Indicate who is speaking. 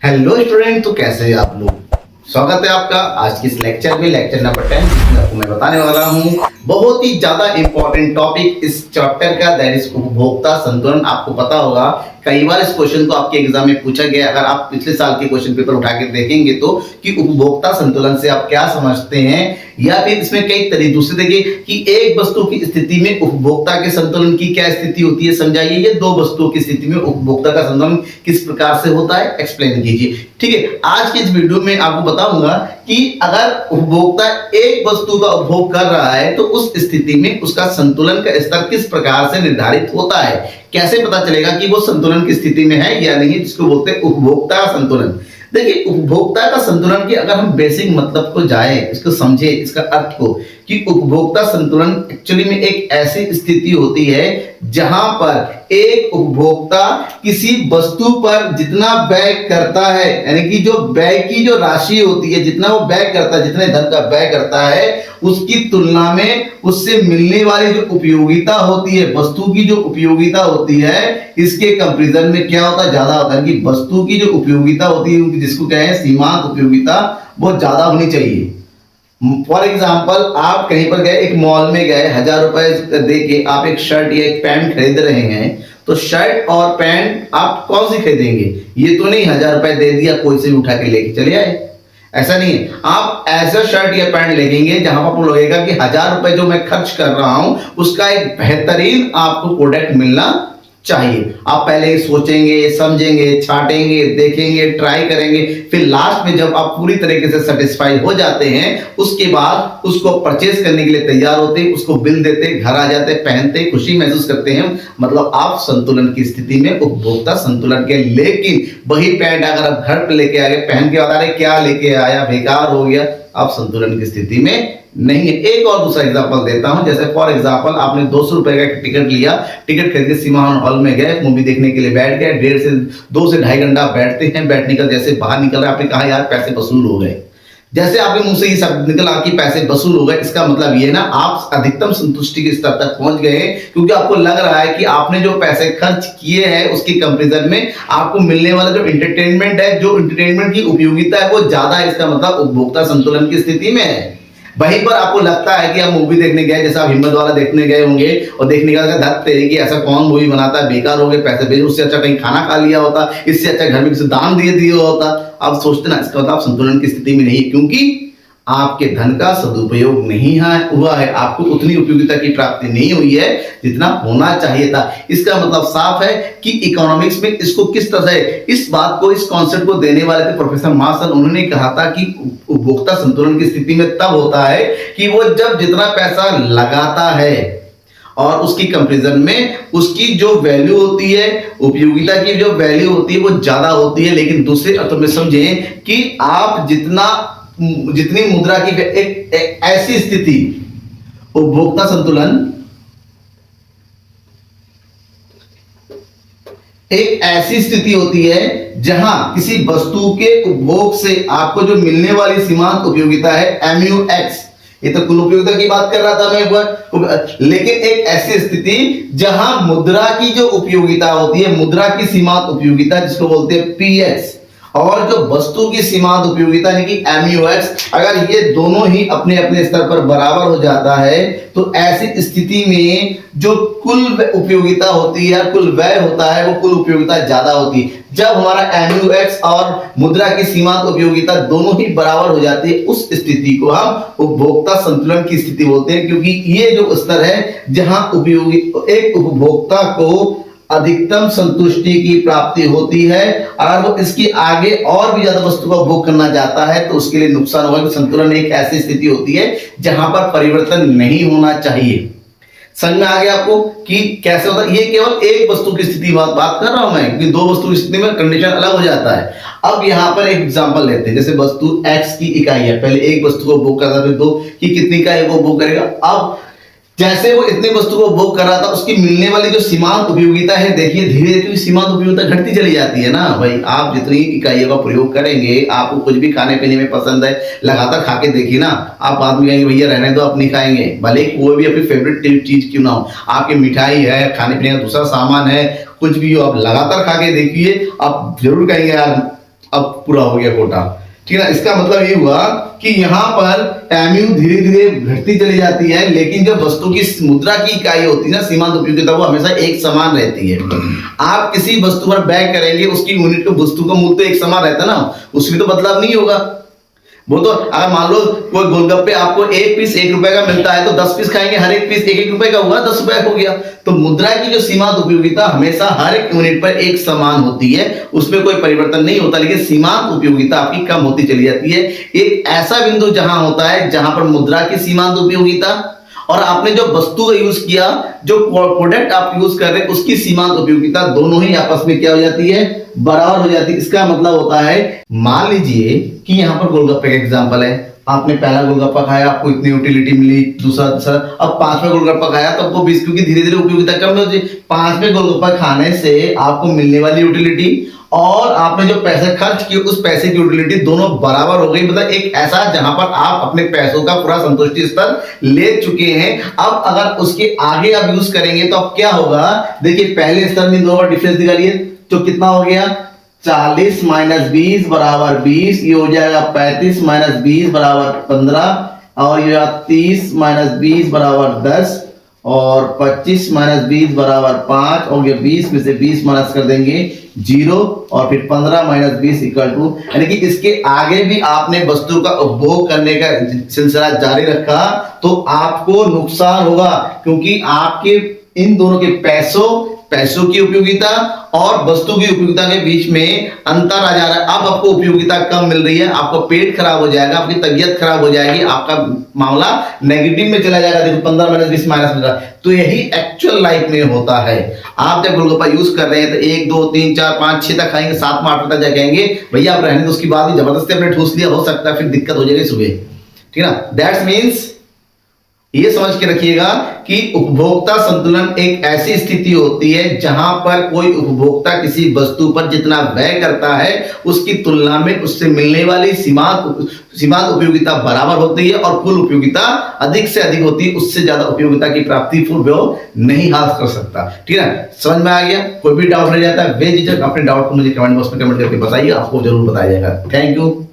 Speaker 1: Hello student, तो कैसे हैं आप लोग। स्वागत है आपका आज के इस लेक्चर में, लेक्चर नंबर 10 जिसमें आपको मैं बताने वाला हूँ बहुत ही ज्यादा इंपॉर्टेंट टॉपिक इस चैप्टर का, दैट इज उपभोक्ता संतुलन। आपको पता होगा कई बार इस क्वेश्चन को आपके एग्जाम में पूछा गया। अगर आप पिछले साल के क्वेश्चन पेपर उठा के देखेंगे तो कि उपभोक्ता संतुलन से आप क्या समझते हैं, या फिर इसमें कई तरीके दूसरे देखिए कि एक वस्तु की स्थिति में उपभोक्ता के संतुलन की क्या स्थिति होती है, समझाइए। ये दो वस्तुओं की स्थिति में उपभोक्ता का संतुलन किस प्रकार से होता है, एक्सप्लेन कीजिए। ठीक है, आज के इस वीडियो में आपको बताऊंगा कि अगर उपभोक्ता एक वस्तु का उपभोग कर रहा है तो उस स्थिति में उसका संतुलन का स्तर किस प्रकार से निर्धारित होता है, कैसे पता चलेगा कि वो संतुलन की स्थिति में है या नहीं, जिसको बोलते हैं उपभोक्ता संतुलन। देखिए, उपभोक्ता का संतुलन की अगर हम बेसिक मतलब को जाए, इसको समझे, इसका अर्थ को, कि उपभोक्ता संतुलन एक्चुअली में एक ऐसी स्थिति होती है जहां पर एक उपभोक्ता किसी वस्तु पर जितना व्यय करता है, यानी कि जो व्यय की जो राशि होती है, जितना वो व्यय करता है, जितने धन का व्यय करता है, उसकी तुलना में उससे मिलने वाली जो उपयोगिता होती है, वस्तु की जो उपयोगिता होती है, इसके कंपैरिजन में क्या होता है, ज्यादा होता है। कि वस्तु की जो उपयोगिता होती है, जिसको कहें हैं सीमांत उपयोगिता, वो ज्यादा होनी चाहिए। फॉर एग्जाम्पल, आप कहीं पर गए, एक मॉल में गए, 1000 रुपए दे के आप एक शर्ट या एक पैंट खरीद रहे हैं, तो शर्ट और पैंट आप कौन सी खरीदेंगे? ये तो नहीं 1000 रुपए दे दिया कोई से भी उठा के लेके चले आए, ऐसा नहीं है। आप ऐसा शर्ट या पैंट लेंगे जहां आपको लगेगा कि 1000 रुपए जो मैं खर्च कर रहा हूं उसका एक बेहतरीन आपको प्रोडक्ट मिलना चाहिए। आप पहले ही सोचेंगे, समझेंगे, छाटेंगे, देखेंगे, ट्राई करेंगे, फिर लास्ट में जब आप पूरी तरीके से सेटिस्फाई हो जाते हैं, उसके बाद उसको परचेज करने के लिए तैयार होते हैं, उसको बिल देते, घर आ जाते, पहनते, खुशी महसूस करते हैं। मतलब आप संतुलन की स्थिति में, उपभोक्ता संतुलन के। लेकिन वही पैंट अगर आप घर पे लेके आ गए, पहन के बता रहे क्या लेके आया, बेकार हो गया, आप संतुलन की स्थिति में नहीं है। एक और दूसरा एग्जांपल देता हूं, जैसे फॉर एग्जांपल आपने 200 रुपए का टिकट लिया, टिकट खरीद के सिनेमा हॉल में गए, मूवी देखने के लिए बैठ गए, 2 से ढाई घंटा बैठते हैं, बैठने का जैसे बाहर निकल रहे, आपने कहा यार पैसे वसूल हो गए। जैसे आपके मुंह से ये शब्द निकला कि पैसे वसूल हो गए, इसका मतलब ये ना आप अधिकतम संतुष्टि के स्तर तक पहुंच गए हैं, क्योंकि आपको लग रहा है कि आपने जो पैसे खर्च किए हैं उसके कंपैरिजन में आपको मिलने वाला जो एंटरटेनमेंट है, जो एंटरटेनमेंट की उपयोगिता है, वो ज्यादा है। इसका मतलब उपभोक्ता संतुलन की स्थिति में है। वहीं पर आपको लगता है कि आप मूवी देखने गए, जैसे आप हिम्मत वाला देखने गए होंगे, और देखने का धत्ते है कि ऐसा कौन मूवी बनाता है, बेकार हो गए पैसे भेज, उससे अच्छा कहीं खाना खा लिया होता, इससे अच्छा घर में किसी दान दे दिया होता। आप सोचते ना, इसका मतलब आप संतुलन की स्थिति में नहीं, क्योंकि आपके धन का सदुपयोग नहीं हुआ है, आपको उतनी उपयोगिता की प्राप्ति नहीं हुई है जितना होना चाहिए था। इसका मतलब साफ है कि इकोनॉमिक्स में इसको किस तरह से, इस बात को, इस कॉन्सेप्ट को देने वाले थे प्रोफेसर मार्शल। उन्होंने कहा था कि उपभोक्ता संतुलन की स्थिति में तब होता है कि वो जब जितना पैसा लगाता है और उसकी कंपैरिजन में उसकी जो वैल्यू होती है, उपयोगिता की जो वैल्यू होती है, वो ज्यादा होती है। लेकिन दूसरे अर्थों में समझें कि आप जितनी मुद्रा की एक ऐसी स्थिति, उपभोक्ता संतुलन एक ऐसी स्थिति होती है जहां किसी वस्तु के उपभोग से आपको जो मिलने वाली सीमांत उपयोगिता है MUX, ये तो कुल उपयोगिता की बात कर रहा था मैं एक बार, लेकिन एक ऐसी स्थिति जहां मुद्रा की जो उपयोगिता होती है, मुद्रा की सीमांत उपयोगिता जिसको बोलते हैं PX, और जो वस्तु की सीमांत उपयोगिता यानी कि MUX, अगर ये दोनों ही अपने अपने स्तर पर बराबर हो जाता है, तो ऐसी स्थिति में जो कुल उपयोगिता होती है, कुल व्यय होता है, वो कुल उपयोगिता ज्यादा होती है। जब हमारा MUX और मुद्रा की सीमांत उपयोगिता दोनों ही बराबर हो जाती है, उस स्थिति को हम उपभोक्ता संतुलन की स्थिति बोलते हैं, क्योंकि ये जो स्तर है जहां एक उपभोक्ता को अधिकतम संतुष्टि की प्राप्ति होती है। अगर वो इसके आगे और भी ज्यादा वस्तु का उपभोग करना चाहता है तो उसके लिए नुकसान होगा। संतुलन एक ऐसी स्थिति होती है जहां पर परिवर्तन नहीं होना चाहिए। समझ में आ गया आपको कि कैसे होता है? ये केवल एक वस्तु की स्थिति बात कर रहा हूं मैं, कि दो वस्तु की स्थिति में कंडीशन अलग हो जाता है। अब यहां पर एक एग्जांपल लेते हैं, जैसे वस्तु X की इकाई है, पहले एक वस्तु को उपभोग करता, फिर 2 की कितनी इकाई वो उपभोग करेगा। अब जैसे वो इतने वस्तु को उपभोग कर रहा था, उसकी मिलने वाली जो सीमांत उपयोगिता है, देखिए धीरे धीरे सीमांत उपयोगिता घटती चली जाती है ना भाई। आप जितनी इकाइयों का प्रयोग करेंगे, आपको कुछ भी खाने पीने में पसंद है, लगातार खा के देखिए ना, आप बाद में कहेंगे भैया रहने दो, आप नहीं खाएंगे, भले कोई भी अपनी फेवरेट चीज क्यों ना हो। आपकी मिठाई है, खाने पीने का दूसरा सामान है, कुछ भी हो, आप लगातार खा के देखिए, आप जरूर कहेंगे यार अब पूरा हो गया कोटा, ठीक है ना। इसका मतलब ये हुआ कि यहाँ पर टाइमिंग धीरे धीरे घटती चली जाती है, लेकिन जो वस्तु की मुद्रा की इकाई होती है ना, सीमांत उपयोगिता, वो हमेशा एक समान रहती है। आप किसी वस्तु पर व्यय करेंगे, उसकी यूनिट को, वस्तु का मूल्य तो एक समान रहता है ना, उसमें तो बदलाव नहीं होगा। वो तो अगर मान लो कोई गोलगप्पे आपको एक पीस 1 रुपए का मिलता है, तो 10 पीस खाएंगे, हर एक पीस 1-1 रुपए का हुआ, 10 रुपए हो गया। तो मुद्रा की जो सीमांत उपयोगिता हमेशा हर एक यूनिट पर एक समान होती है, उसमें कोई परिवर्तन नहीं होता, लेकिन सीमांत उपयोगिता आपकी कम होती चली जाती है। एक ऐसा बिंदु जहां होता है जहां पर मुद्रा की सीमांत उपयोगिता और आपने जो वस्तु का यूज किया, जो प्रोडक्ट आप यूज कर रहे हैं, उसकी सीमांत उपयोगिता दोनों ही आपस में क्या हो जाती है, बराबर हो जाती है। इसका मतलब होता है, मान लीजिए कि यहाँ पर गोलगप्पे का एग्जांपल है, आपने पहला गोलगप्पा खाया, आपको इतनी यूटिलिटी मिली, दूसरा, अब 5वां गोलगप्पा खाया तो आपको 20, क्योंकि धीरे धीरे उपयोगिता कम होती है। 5वें गोलगप्पा खाने से आपको मिलने वाली यूटिलिटी और आपने जो पैसे खर्च किए, उस पैसे की यूटिलिटी दोनों बराबर हो गई। मतलब एक ऐसा जहां पर आप अपने पैसों का पूरा संतुष्टि स्तर ले चुके हैं। अब अगर उसके आगे आप यूज करेंगे तो अब क्या होगा, देखिए पहले स्तर में दोनों का डिफरेंस निकालिए, तो कितना हो गया, 40 माइनस 20 बराबर 20, ये हो जाएगा 35 माइनस 20 बराबर 15, और ये 30 माइनस 20 बराबर 10, और 25 माइनस 20 बराबर 5, और ये 20 में से 20 माइनस कर देंगे 0, और फिर 15 माइनस 20 इक्वल टू, यानी कि इसके आगे भी आपने वस्तु का उपभोग करने का सिलसिला जारी रखा तो आपको नुकसान होगा, क्योंकि आपके इन दोनों के पैसों की उपयोगिता और वस्तु की उपयोगिता के बीच में अंतर आ जा रहा है। अब आपको उपयोगिता कम मिल रही है, आपको पेट खराब हो जाएगा, आपकी तबीयत खराब हो जाएगी, आपका मामला नेगेटिव में चला जाएगा। देखो 15 माइनस 20 माइनस में, तो यही एक्चुअल लाइफ में होता है। आप जब गोलगप्पा यूज कर रहे हैं तो 1 2 3 4 5 6 तक खाएंगे, 7 में 8 तक जाएंगे, भैया आप रहने तो उसकी बात ही, जबरदस्ती अपने ठूस लिया, हो सकता है फिर दिक्कत हो जाएगी सुबह, ठीक है ना। दैट्स मीन्स ये समझ के रखिएगा कि उपभोक्ता संतुलन एक ऐसी स्थिति होती है जहां पर कोई उपभोक्ता किसी वस्तु पर जितना व्यय करता है, उसकी तुलना में उससे मिलने वाली सीमांत उपयोगिता बराबर होती है, और कुल उपयोगिता अधिक से अधिक होती है, उससे ज्यादा उपयोगिता की प्राप्ति पूर्व नहीं हासिल कर सकता, ठीक है। समझ में आ गया? कोई भी डाउट रह जाता है बेझिझक अपने डाउट को मुझे कमेंट बॉक्स में कमेंट करके बताइए, आपको जरूर बताया जाएगा। Thank you.